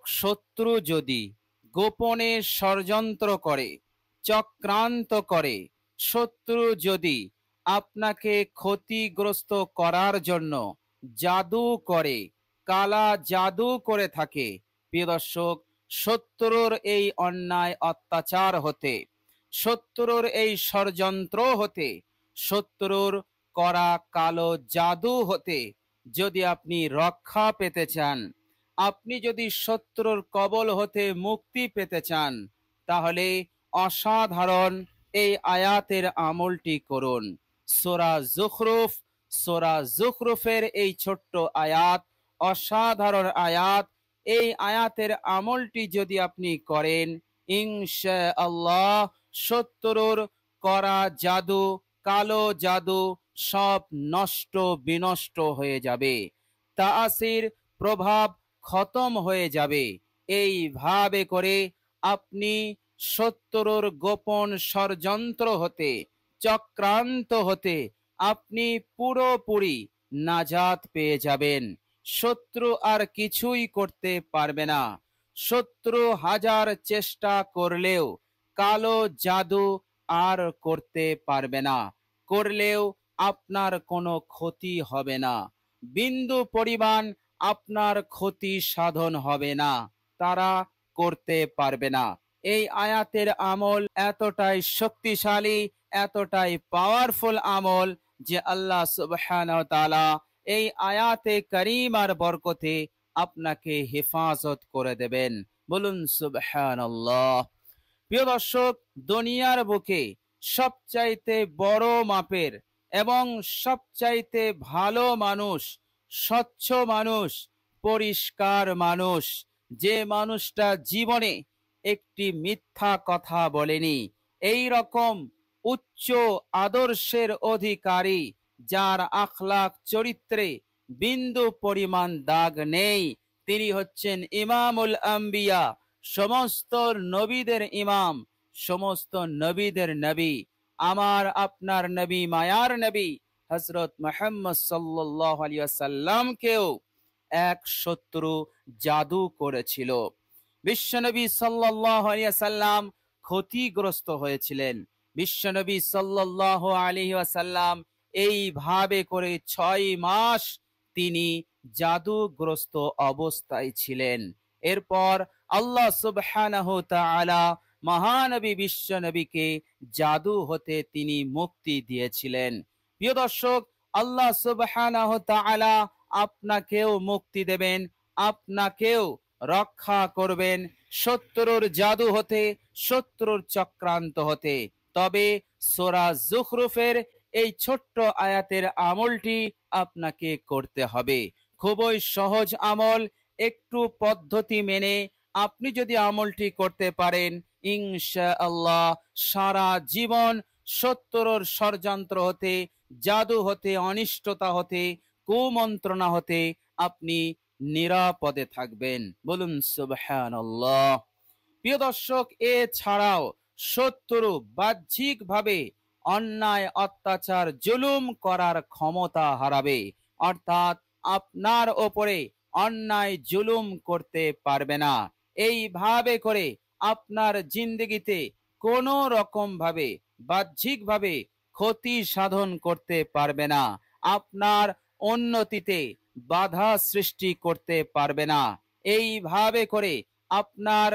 শত্রু যদি গোপনে ষড়যন্ত্র করে, চক্রান্ত করে, শত্রু যদি আপনাকে ক্ষতিগ্রস্ত করার জন্য জাদু করে, কালা জাদু করে থাকে, প্রিয় দর্শক, শত্রুর এই অন্যায় অত্যাচার হতে, শত্রুর এই ষড়যন্ত্র হতে, শত্রুর করা কালো জাদু হতে যদি আপনি রক্ষা পেতে চান, আপনি যদি শত্রুর কবল হতে মুক্তি পেতে চান, তাহলে অসাধারণ এই আয়াতের আমলটি করুন। সূরা যুখরুফের এই ছোট্ট আয়াত, অসাধারণ আয়াত, এই আয়াতের আমলটি যদি আপনি করেন, ইনশাআল্লাহ শত্রুর করা জাদু, কালো জাদু সব নষ্ট বিনষ্ট হয়ে যাবে, তাসির প্রভাব খতম হয়ে যাবে। এইভাবে করে আপনি শত্রুর গোপন ষড়যন্ত্র হতে, চক্রান্ত হতে আপনি পুরোপুরি নাজাত পেয়ে যাবেন। শত্রু আর কিছুই করতে পারবে না। শত্রু হাজার চেষ্টা করলেও কালো জাদু আর করতে পারবে না। করলেও আপনার কোনো ক্ষতি হবে না, বিন্দু পরিমাণ আপনার ক্ষতি সাধন হবে না, তারা করতে পারবে না। এই আয়াতের আমল এতটাই শক্তিশালী, এতটাই পাওয়ারফুল আমল যে আল্লাহ সুবহানাহু ওয়া তাআলা এই আয়াতে কারিমার বরকতে আপনাকে হেফাজত করে দেবেন। বলুন সুবহানাল্লাহ। প্রিয় দর্শক, দুনিয়ার বুকে সবচাইতে বড় মাপের এবং সবচাইতে ভালো মানুষ, স্বচ্ছ মানুষ, পরিষ্কার মানুষ, যে মানুষটা জীবনে একটি মিথ্যা কথা বলেনি, এই রকম উচ্চ আদর্শের অধিকারী, যার আখলাক চরিত্রে বিন্দু পরিমাণ দাগ নেই, তিনি হচ্ছেন ইমামুল আম্বিয়া, সমস্ত নবীদের ইমাম, সমস্ত নবীদের নবী, আমার আপনার নবী, মায়ার নবী হযরত মুহাম্মদ সাল্লাল্লাহু আলাইহি ওয়াসাল্লামকেও এক শত্রু জাদু করেছিল। বিশ্বনবী সাল্লাল্লাহু আলাইহি ওয়াসাল্লাম ক্ষতিগ্রস্ত হয়েছিলেন। বিশ্বনবী সাল্লাল্লাহু আলাইহি ওয়াসাল্লাম এইভাবে করে 6 মাস তিনি জাদুগ্রস্ত অবস্থায় ছিলেন। এরপর আল্লাহ সুবহানাহু ওয়া তাআলা মহানবী বিশ্বনবীকে জাদু হতে তিনি মুক্তি দিয়েছিলেন। প্রিয় দর্শক, আল্লাহ সুবহানাহু ওয়া তাআলা আপনাকেও মুক্তি দেবেন, আপনাকেও রক্ষা করবেন শত্রুর জাদু হতে, শত্রুর চক্রান্ত হতে। তবে সূরা যুখরুফের এই ছোট্ট আয়াতের আমলটি আপনাকে করতে হবে। খুবই সহজ আমল, একটু পদ্ধতি মেনে আপনি যদি আমলটি করতে পারেন, ইনশাআল্লাহ সারা জীবন শত্রুর ষড়যন্ত্র হতে, জাদু হতে, অনিষ্টতা হতে, কুমন্ত্রণা হতে আপনি নিরাপদে থাকবেন। বলুন সুবহানাল্লাহ। প্রিয় দর্শক, এছাড়াও শত্রু বাহ্যিকভাবে অন্যায়, অত্যাচার, জুলুম করার ক্ষমতা হারাবে, অর্থাৎ আপনার ওপরে অন্যায় জুলুম করতে পারবে না। এইভাবে করে আপনার জিন্দেগিতে কোনো রকম ভাবে বাহ্যিকভাবে ক্ষতি সাধন করতে পারবে না, আপনার উন্নতিতে বাধা সৃষ্টি করতে পারবে না। এইভাবে করে আপনার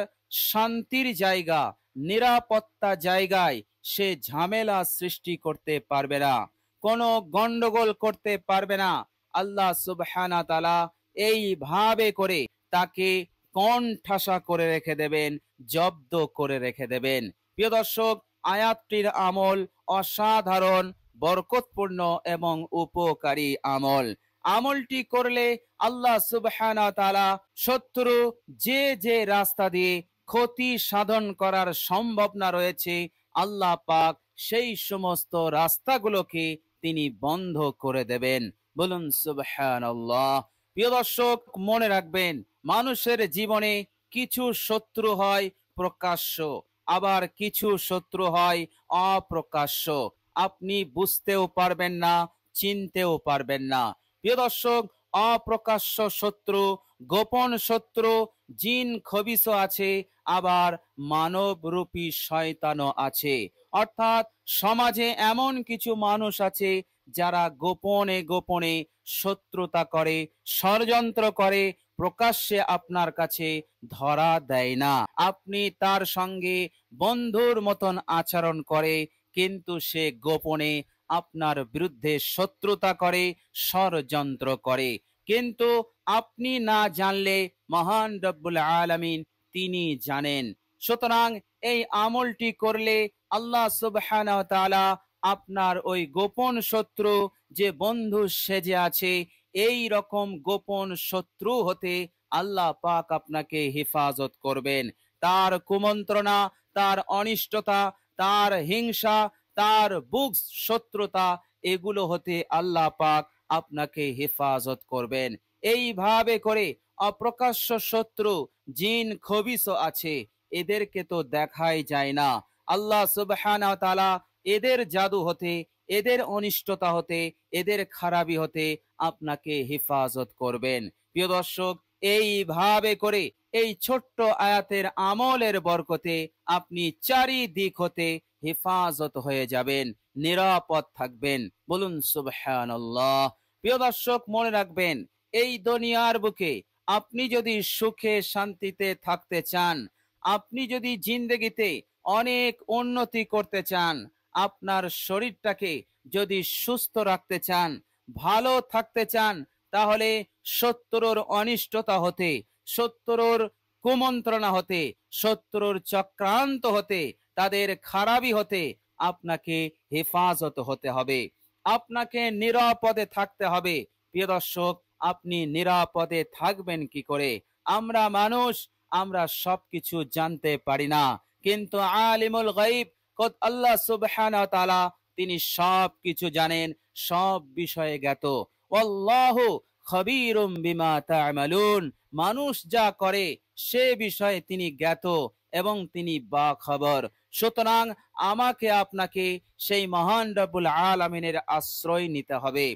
শান্তির জায়গা, নিরাপত্তা জায়গায় সে ঝামেলা সৃষ্টি করতে পারবে না, কোনো গন্ডগোল করতে পারবে না। আল্লাহ সুবহানাহু ওয়া তাআলা এইভাবে করে তাকে কণ্ঠাসা করে রেখে দেবেন, জব্দ করে রেখে দেবেন। প্রিয় দর্শক, আয়াতটির আমল অসাধারণ, বরকতপূর্ণ এবং উপকারী আমল। আমলটি করলে আল্লাহ সুবহানাহু ওয়া তাআলা শত্রু যে যে রাস্তা দিয়ে ক্ষতি সাধন করার সম্ভাবনা রয়েছে, আল্লাহ পাক সেই সমস্ত রাস্তাগুলোকে তিনি বন্ধ করে দেবেন। বলুন সুবহানাল্লাহ। প্রিয় দর্শক, মনে রাখবেন, মানুষের জীবনে কিছু শত্রু হয় প্রকাশ্য, আবার কিছু শত্রু হয় অপ্রকাশ্য। আপনি বুঝতেও পারবেন না, চিনতেও পারবেন না। প্রিয় দর্শক, অপ্রকাশ্য শত্রু, গোপন শত্রু জিন খবিস আছে, আবার মানবরূপী শয়তানও আছে। অর্থাৎ সমাজে এমন কিছু মানুষ আছে যারা গোপনে গোপনে শত্রুতা করে, ষড়যন্ত্র করে, প্রকাশ্যে আপনার কাছে ধরা দেয় না। আপনি তার সঙ্গে বন্ধুর মতন আচরণ করে, কিন্তু সে গোপনে আপনার বিরুদ্ধে শত্রুতা করে, ষড়যন্ত্র করে। কিন্তু আপনি না জানলে মহান রব্বুল আলামিন তিনি জানেন। সুতরাং এই আমলটি করলে আল্লাহ সুবহানাহু ওয়া তাআলা আপনার ওই গোপন শত্রু যে বন্ধু সেজে আছে, এই রকম গোপন শত্রু হতে আল্লাহ পাক আপনাকে হেফাজত করবেন। তার কুমন্ত্রণা, তার অনিষ্টতা, তার হিংসা, তার বুকস শত্রুতা, এগুলো হতে আল্লাহ পাক আপনাকে হেফাজত করবেন। এইভাবে করে অপ্রকাশ্য শত্রু জিন খবিস আছে, এদেরকে তো দেখাই যায় না। আল্লাহ সুবহানাহু ওয়া তাআলা এদের জাদু হতে, এদের অনিষ্টতা হতে, এদের খারাপি হতে আপনাকে হেফাজত করবেন। প্রিয় দর্শক, এইভাবে করে এই ছোট্ট আয়াতের আমলের বরকতে আপনি চারিদিক হতে হেফাজত হয়ে যাবেন, নিরাপদ থাকবেন। বলুন সুবহানাল্লাহ। প্রিয় দর্শক, মনে রাখবেন, এই দুনিয়ার বুকে আপনি যদি সুখে শান্তিতে থাকতে চান, আপনি যদি জিন্দেগিতে অনেক উন্নতি করতে চান, আপনার শরীরটাকে যদি সুস্থ রাখতে চান, ভালো থাকতে চান, তাহলে শত্রুর অনিষ্টতা হতে, শত্রুর কুমন্ত্রণা হতে, শত্রুর চক্রান্ত হতে, তাদের খারাপি হতে আপনাকে হেফাজত হতে হবে, আপনাকে নিরাপদে থাকতে হবে। প্রিয় দর্শক, আপনি নিরাপদে থাকবেন কি করে? আমরা মানুষ, আমরা সবকিছু জানতে পারি না, কিন্তু আলিমুল গায়ব আল্লাহ সুবহানাহু ওয়া তাআলা তিনি সব কিছু জানেন, সব বিষয়ে জ্ঞাত। আল্লাহু খবীরুম বিমা তা'মালুন। মানুষ যা করে সে বিষয়ে তিনি জ্ঞাত এবং তিনি বাখবর। সুতরাং আমাকে আপনাকে সেই মহান রব্বুল আলামিনের আশ্রয় নিতে হবে,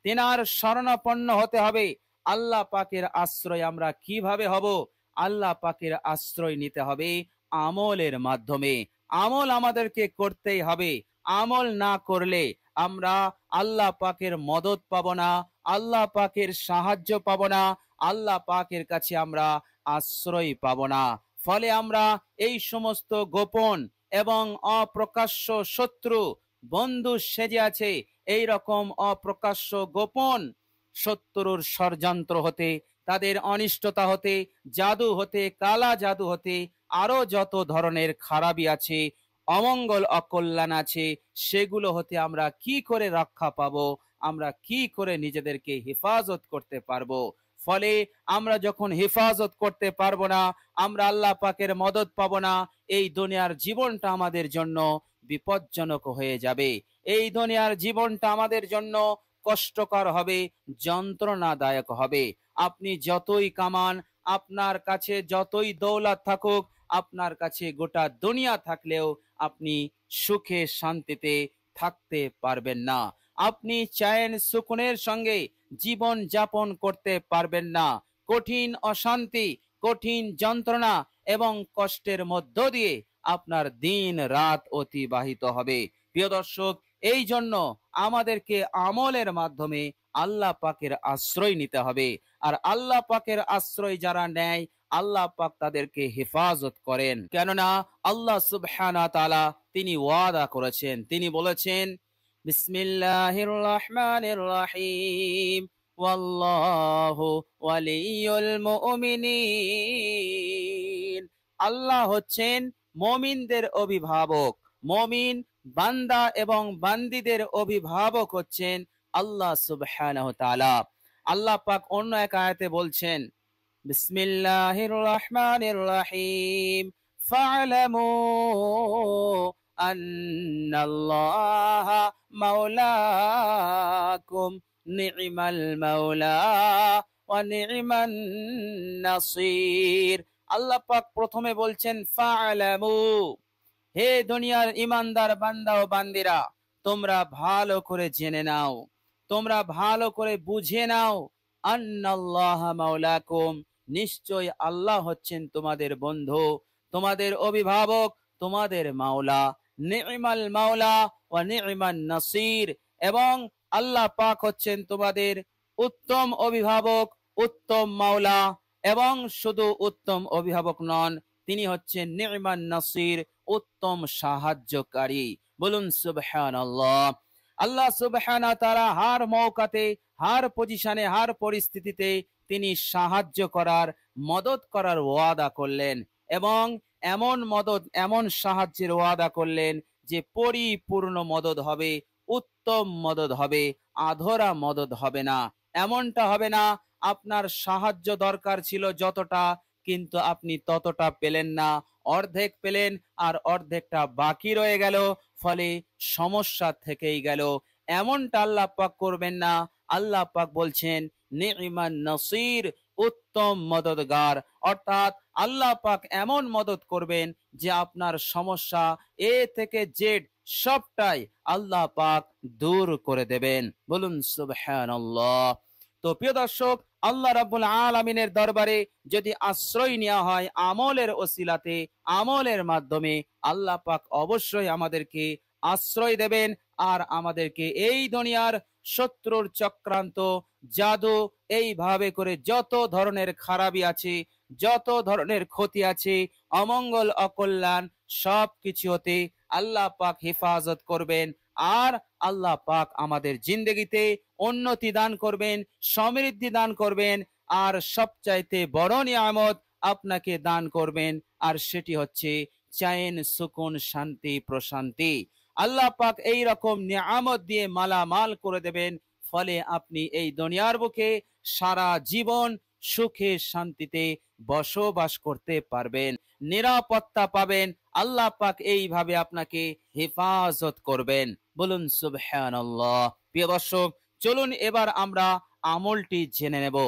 তিনার শরণাপন্ন হতে হবে। আল্লাহ পাকের আশ্রয় আমরা কিভাবে হব? আল্লাহ পাকের আশ্রয় নিতে হবে আমলের মাধ্যমে। আমল আমাদেরকে করতেই হবে। আমল না করলে আমরা আল্লাহ পাকের মদদ পাব না, আল্লাহ পাকের সাহায্য পাব না, আল্লাহ পাকের কাছে আমরা আশ্রয় পাব না। ফলে আমরা এই সমস্ত গোপন এবং অপ্রকাশ্য শত্রু বন্ধু সেজে আছে, এই রকম অপ্রকাশ্য গোপন শত্রুর ষড়যন্ত্র হতে, তাদের অনিষ্টতা হতে, জাদু হতে, কালা জাদু হতে, আরো যত ধরনের খারাপি আছে, অমঙ্গল অকল্যাণ আছে, সেগুলো হতে আমরা কি করে রক্ষা পাবো? আমরা কি করে নিজেদেরকে হেফাজত করতে পারবো? ফলে আমরা যখন হেফাজত করতে পারবো না, আমরা আল্লাহ পাকের মদদ পাবো না, এই দুনিয়ার জীবনটা আমাদের জন্য বিপজ্জনক হয়ে যাবে। এই দুনিয়ার জীবনটা আমাদের জন্য কষ্টকর হবে, যন্ত্রণাদায়ক হবে। আপনি যতই কামান, আপনার কাছে যতই দৌলত থাকুক, আপনার কাছে গোটা দুনিয়া থাকলেও আপনি সুখে শান্তিতে থাকতে পারবেন না। আপনি চায়েন সুকুনের সঙ্গে জীবন যাপন করতে পারবেন না। কঠিন অশান্তি, কঠিন যন্ত্রণা এবং কষ্টের মধ্য দিয়ে আপনার দিন রাত অতিবাহিত হবে। প্রিয় দর্শক, এই জন্য আমাদেরকে আমলের মাধ্যমে আল্লাহ পাকের আশ্রয় নিতে হবে। আর আল্লাহ পাকের আশ্রয় যারা নেয়, আল্লাহ পাক তাদেরকে হেফাজত করেন। কেননা আল্লাহ সুবহানাহু ওয়া তাআলা তিনি ওয়াদা করেছেন, তিনি বলেছেন, বিসমিল্লাহির রহমানির রহিম, ওয়াল্লাহু ওয়ালিয়ুল মুমিনিন। আল্লাহ হচ্ছেন মুমিনদের অভিভাবক। মুমিন বান্দা এবং বান্দীদের অভিভাবক হচ্ছেন আল্লাহ সুবহানাহু ওয়া তাআলা। আল্লাহ পাক অন্য এক আয়াতে বলছেন, বিসমিল্লাহির রহমানির রহিম, ফা'লামু আন্নাল্লাহা মাওলাকুম নি'মাল মাওলা ওয়া নি'মান নাসির। আল্লাহ পাক প্রথমে বলছেন ফা'লামু, হে দুনিয়ার ইমানদার বান্দা ও বান্দিরা, তোমরা ভালো করে জেনে নাও, তোমরা ভালো করে বুঝে নাও, আন্নাল্লাহা মাওলাকুম, নিশ্চয় আল্লাহ হচ্ছেন তোমাদের বন্ধু, তোমাদের অভিভাবক, তোমাদের মাওলা। নি'মাল মাওলা ওয়া নি'মান নাসির। এবং আল্লাহ পাক হচ্ছেন তোমাদের উত্তম অভিভাবক, উত্তম মাওলা। এবং শুধু উত্তম অভিভাবক নন, তিনি হচ্ছেন নি'মান নাসির, উত্তম সাহায্যকারী। বলুন সুবহানাল্লাহ। আল্লাহ সুবহানাহু ওয়া তাআলা হার মৌকাতে, হার পজিশনে, হার পরিস্থিতিতে তিনি সাহায্য করার, মদত করার ওয়াদা করলেন। এবং এমন মদত, এমন সাহায্যের ওয়াদা করলেন যে পরিপূর্ণ মদত হবে, উত্তম মদত হবে, আধরা মদত হবে না। এমনটা হবে না আপনার সাহায্য দরকার ছিল যতটা, কিন্তু আপনি ততটা পেলেন না, অর্ধেক পেলেন আর অর্ধেকটা বাকি রয়ে গেল, ফলে সমস্যা থেকেই গেল। এমনটা আল্লাহ পাক করবেন না। আল্লাহ পাক বলছেন নি'মান নাসির, উত্তম মদদগার। অর্থাৎ আল্লাহ পাক এমন মদত করবেন যে আপনার সমস্যা এ থেকে জেড সবটাই আল্লাহ পাক দূর করে দেবেন। বলুন সুবহানাল্লাহ। তো প্রিয় দর্শক, আল্লাহ রাব্বুল আলামিনের দরবারে যদি আশ্রয় নেওয়া হয় আমলের ওসিলাতে, আমলের মাধ্যমে, আল্লাহ পাক অবশ্যই আমাদেরকে আশ্রয় দেবেন আর আমাদেরকে এই দুনিয়ার শত্রুর চক্রান্ত, জাদু, এইভাবে করে যত ধরনের খারাপি আছে, যত ধরনের ক্ষতি আছে, অমঙ্গল অকল্যাণ, সব কিছু হতে আল্লাহ পাক হেফাজত করবেন। আর আল্লাহ পাক আমাদের জিন্দেগিতে উন্নতি দান করবেন, সমৃদ্ধি দান করবেন। আর সবচাইতে বড় নিয়ামত আপনাকে দান করবেন, আর সেটি হচ্ছে চैन, সুকুন, শান্তি, প্রশান্তি। আল্লাহ পাক এই রকম নিয়ামত দিয়ে মালামাল করে দেবেন, ফলে আপনি এই দুনিয়ার বুকে সারা জীবন সুখে শান্তিতে বসবাস করতে পারবেন, নিরাপত্তা পাবেন। আল্লাহ পাক এইভাবে আপনাকে হেফাজত করবেন। বলুন সুবহানাল্লাহ। প্রিয় দর্শক, চলুন এবার আমরা আমলটি জেনে নেব।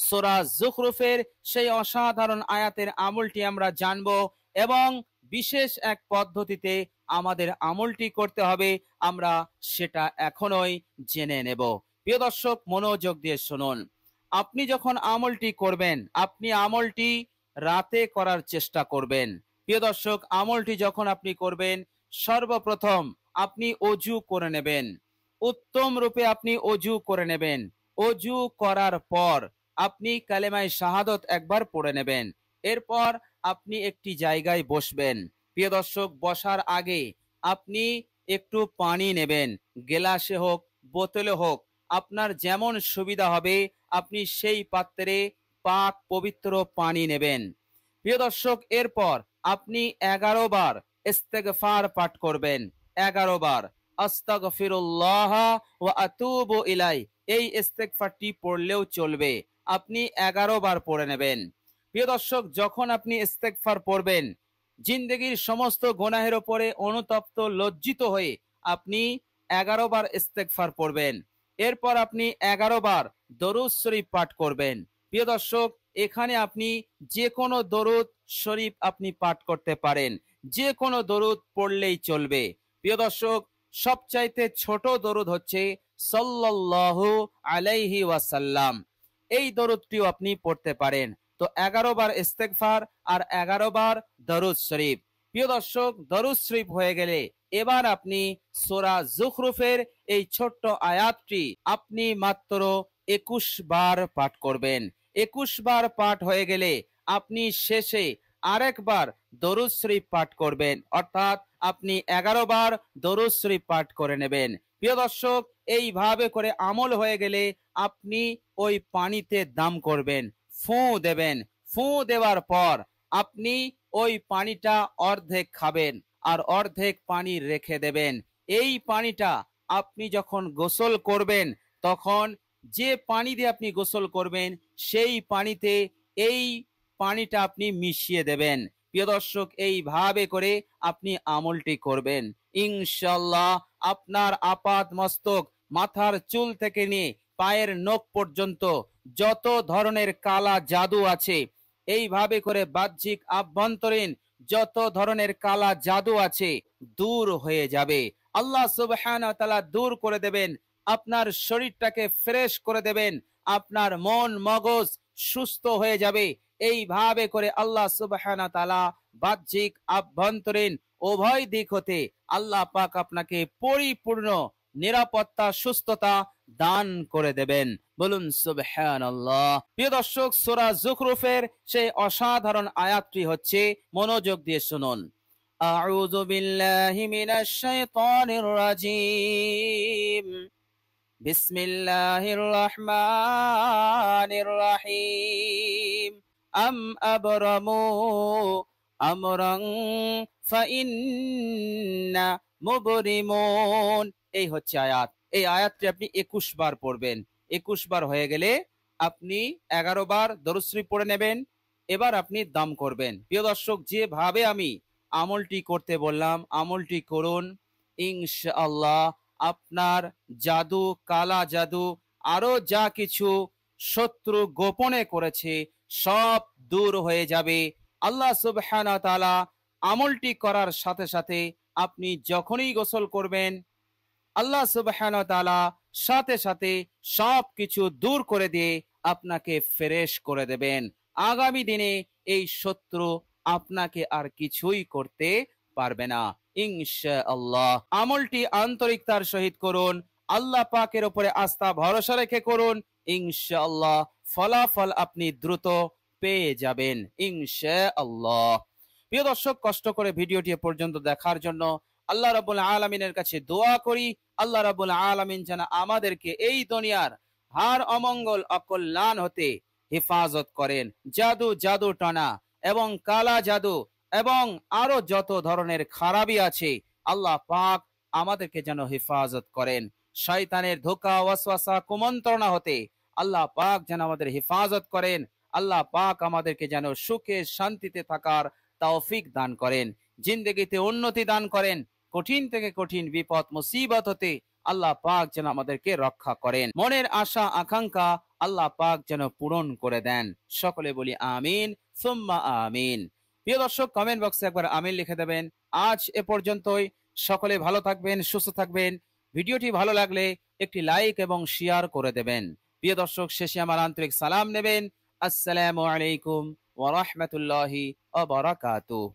সূরা যুখরুফের সেই অসাধারণ আয়াতের আমলটি আমরা জানব, এবং বিশেষ এক পদ্ধতিতে আমাদের আমলটি করতে হবে, আমরা সেটা এখনই জেনে নেব। প্রিয় দর্শক, মনোযোগ দিয়ে শুনুন। আপনি যখন আমলটি করবেন, আপনি আমলটি রাতে করার চেষ্টা করবেন। প্রিয় দর্শক, আমলটি যখন আপনি করবেন, সর্বপ্রথম আপনি অজু করে নেবেন, উত্তম রূপে আপনি অজু করে নেবেন। অজু করার পর আপনি কালেমায়ে শাহাদত একবার পড়ে নেবেন। এরপর আপনি একটি জায়গায় বসবেন। প্রিয় দর্শক, বসার আগে আপনি একটু পানি নেবেন, গেলাসে হোক, বোতলে হোক, আপনার যেমন সুবিধা হবে আপনি সেই পাত্রে পাক পবিত্র পানি নেবেন। প্রিয় দর্শক, এরপর আপনি 11 বার ইস্তেগফার পাঠ করবেন। 11 বার আস্তাগফিরুল্লাহ ওয়া আতুবু ইলাই, এই ইস্তেগফারটি পড়লেও চলবে, আপনি 11 বার পড়ে নেবেন। প্রিয় দর্শক, যখন আপনি ইস্তেগফার পড়বেন, জিন্দেগির সমস্ত গুনাহের উপরে অনুতপ্ত, লজ্জিত হয়ে আপনি 11 বার ইস্তেগফার পড়বেন। এরপর আপনি 11 বার দরুদ শরীফ পাঠ করবেন। প্রিয় দর্শক, এখানে আপনি যে কোনো দরুদ শরীফ আপনি পাঠ করতে পারেন, যে কোনো দরুদ পড়লেই চলবে। প্রিয় দর্শক, সবচাইতে ছোট দরুদ হচ্ছে সাল্লাল্লাহু আলাইহি ওয়াসাল্লাম, এই দরুদটিও আপনি পড়তে পারেন। তো 11 বার ইস্তেগফার আর 11 বার দরুদ শরীফ। প্রিয় দর্শক, দরুদ শরীফ হয়ে গেলে এবার আপনি সূরা যুখরুফের এই ছোট্ট আয়াতটি আপনি মাত্র 21 বার পাঠ করবেন। 21 বার পাঠ হয়ে গেলে আপনি শেষে আরেকবার দরুদ শরীফ পাঠ করবেন, অর্থাৎ আপনি 11 বার দরুদ শরীফ পাঠ করে নেবেন। প্রিয় দর্শক, এইভাবে করে আমল হয়ে গেলে আপনি ওই পানিতে দাম করবেন, ফু দেবেন। ফু দেওয়ার পর আপনি ওই পানিটা অর্ধেক খাবেন আর অর্ধেক পানি রেখে দেবেন। এই পানিটা আপনি যখন গোসল করবেন, তখন যে পানি দিয়ে আপনি গোসল করবেন সেই পানিতে এই পানিটা আপনি মিশিয়ে দেবেন। প্রিয় দর্শক, এইভাবে করে আপনি আমলটি করবেন, ইনশাআল্লাহ আপনার আপাত মস্তক, মাথার চুল থেকে নিয়ে পায়ের নখ পর্যন্ত যত ধরনের কালা জাদু আছে, এইভাবে করে বাহ্যিক আভ্যন্তরীণ যত ধরনের কালা জাদু আছে দূর হয়ে যাবে। আল্লাহ সুবহানাহু ওয়া তাআলা দূর করে দেবেন, আপনার শরীরটাকে ফ্রেশ করে দেবেন, আপনার মন মগজ সুস্থ হয়ে যাবে। এইভাবে করে আল্লাহ সুবহানাহু ওয়া তাআলা বাহ্যিক আভ্যন্তরীণ উভয় দিক হতে আল্লাহ পাক আপনাকে পরিপূর্ণ নিরাপত্তা সুস্থতা দান করে দেবেন। বলুন সুবহানাল্লাহ। প্রিয় দর্শক, সূরা যুখরুফের সেই অসাধারণ আয়াতটি হচ্ছে, মনোযোগ দিয়ে শুনুন। আউযু বিল্লাহি মিনাশ শাইতানির রাজীম। বিসমিল্লাহির রহমানির রহিম। আম আবরামু আমরান ফাইন্না মুবরিমুন। এই হচ্ছে আয়াত। এই আয়াতটি আপনি 21 বার পড়বেন। 21 বার হয়ে গেলে আপনি 11 বার দরুদ শরীফ পড়ে নেবেন। এবার আপনি দাম করবেন। প্রিয় দর্শক, যেভাবে আমি আমলটি করতে বললাম আমলটি করুন, ইনশাআল্লাহ আপনার জাদু, কালা জাদু, আরো যা কিছু শত্রু গোপনে করেছে সব দূর হয়ে যাবে। আল্লাহ সুবহানাহু ওয়া তাআলা আমলটি করার সাথে সাথে আপনি যখনই গোসল করবেন, আল্লাহ সুবহানাহু ওয়া তাআলা সাথে সাথে সবকিছু দূর করে দিয়ে আপনাকে ফ্রেশ করে দেবেন। আগামী দিনে এই শত্রু আপনাকে আর কিছুই করতে পারবে না ইনশাআল্লাহ। আমলটি আন্তরিকতার সহিত করুন, আল্লাহ পাকের উপরে আস্থা ভরসা রেখে করুন, ইনশাআল্লাহ ফলাফল আপনি দ্রুত পেয়ে যাবেন ইনশাআল্লাহ। প্রিয় দর্শক, কষ্ট করে ভিডিওটি এ পর্যন্ত দেখার জন্য আল্লাহ রাব্বুল আলামিনের কাছে দোয়া করি, আল্লাহ রাব্বুল আলামিন যেন আমাদেরকে এই দুনিয়ার হার অমঙ্গল অকল্যাণ হতে হেফাজত করেন। জাদু টানা এবং কালা জাদু এবং আরো যত ধরনের খারাপি আছে আল্লাহ পাক আমাদেরকে যেন হেফাজত করেন। শয়তানের ধোঁকা, ওয়াসওয়াসা, কুমন্ত্রণা হতে আল্লাহ পাক যেন আমাদের হেফাজত করেন। আল্লাহ পাক আমাদেরকে যেন সুখে শান্তিতে থাকার তৌফিক দান করেন, জিন্দেগিতে উন্নতি দান করেন, কঠিন থেকে কঠিন বিপদ মুসিবত হতে আল্লাহ পাক যেন আমাদেরকে রক্ষা করেন। মনের আশা আকাঙ্ক্ষা আল্লাহ পাক যেন পূরণ করে দেন। সকলে বলি আমিন সুম্মা আমিন। প্রিয় দর্শক, কমেন্ট বক্সে একবার আমিন লিখে দেবেন। আজ এ পর্যন্তই। সকলে ভালো থাকবেন, সুস্থ থাকবেন। ভিডিওটি ভালো লাগলে একটি লাইক এবং শেয়ার করে দেবেন। প্রিয় দর্শক, শেষে আমার আন্তরিক সালাম নেবেন। আসসালামু আলাইকুম ওয়া রাহমাতুল্লাহি ওয়া বারাকাতুহু।